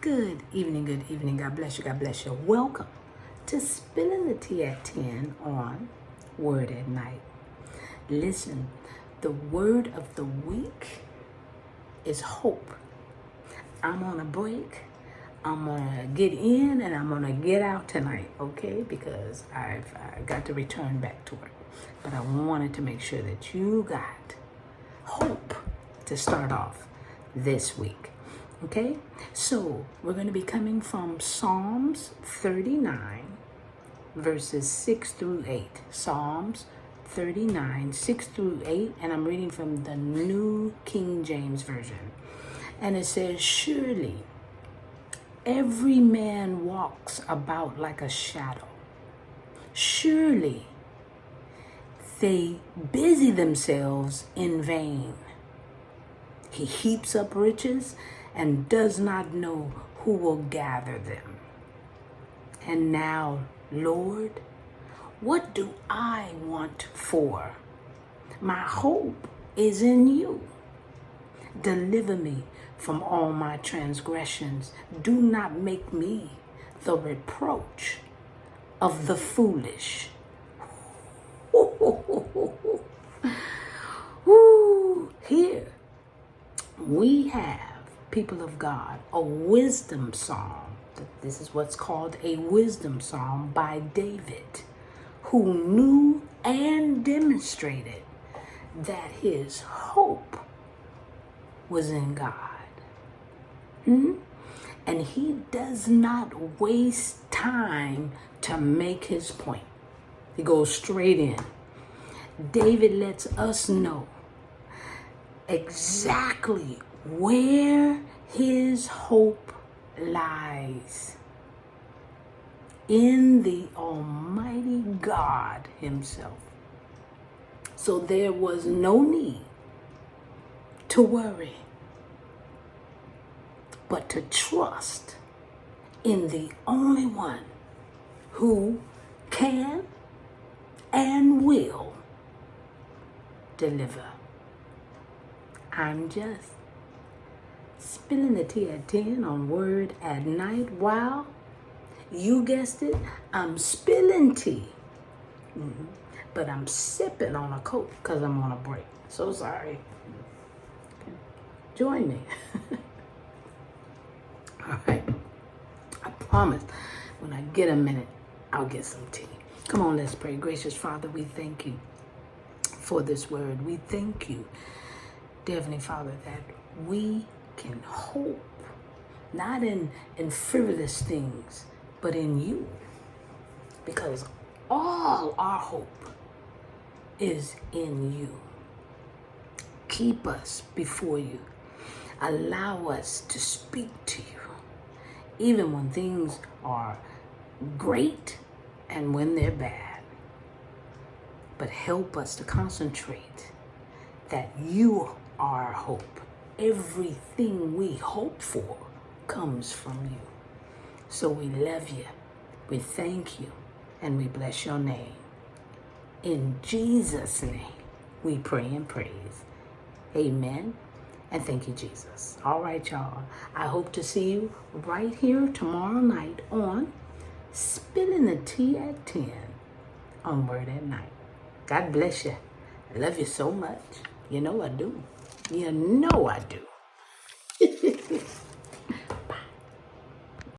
Good evening. God bless you. God bless you. Welcome to Spilling the Tea at 10 on Word at Night. Listen, the word of the week is hope. I'm on a break. I'm going to get in and I'm going to get out tonight, okay? Because I've got to return back to work. But I wanted to make sure that you got hope to start off this week. Okay, so we're going to be coming from Psalms 39, verses 6 through 8. Psalms 39, 6 through 8, and I'm reading from the New King James Version. And it says, "Surely every man walks about like a shadow. Surely they busy themselves in vain. He heaps up riches and does not know who will gather them. And now, Lord, what do I want for? My hope is in you. Deliver me from all my transgressions. Do not make me the reproach of the foolish." Here we have, people of God, a wisdom psalm. This is what's called a wisdom psalm by David, who knew and demonstrated that his hope was in God. And he does not waste time to make his point. He goes straight in. David lets us know exactly where his hope lies: in the Almighty God himself. So there was no need to worry, but to trust in the only one who can and will deliver. I'm just spilling the tea at 10 on Word at Night. While, you guessed it, I'm spilling tea. But I'm sipping on a Coke because I'm on a break. So sorry. Okay. Join me. All right. I promise when I get a minute, I'll get some tea. Come on, let's pray. Gracious Father, we thank you for this word. We thank you, dear Heavenly Father, that we can hope not in frivolous things, but in you. Because all our hope is in you. Keep us before you. Allow us to speak to you, even when things are great and when they're bad. But help us to concentrate that you are our hope. Everything we hope for comes from you. So we love you, we thank you, and we bless your name. In Jesus' name, we pray and praise. Amen. And thank you, Jesus. All right, y'all. I hope to see you right here tomorrow night on Spilling the Tea at 10 on Word at Night. God bless you. I love you so much. You know I do. You know I do.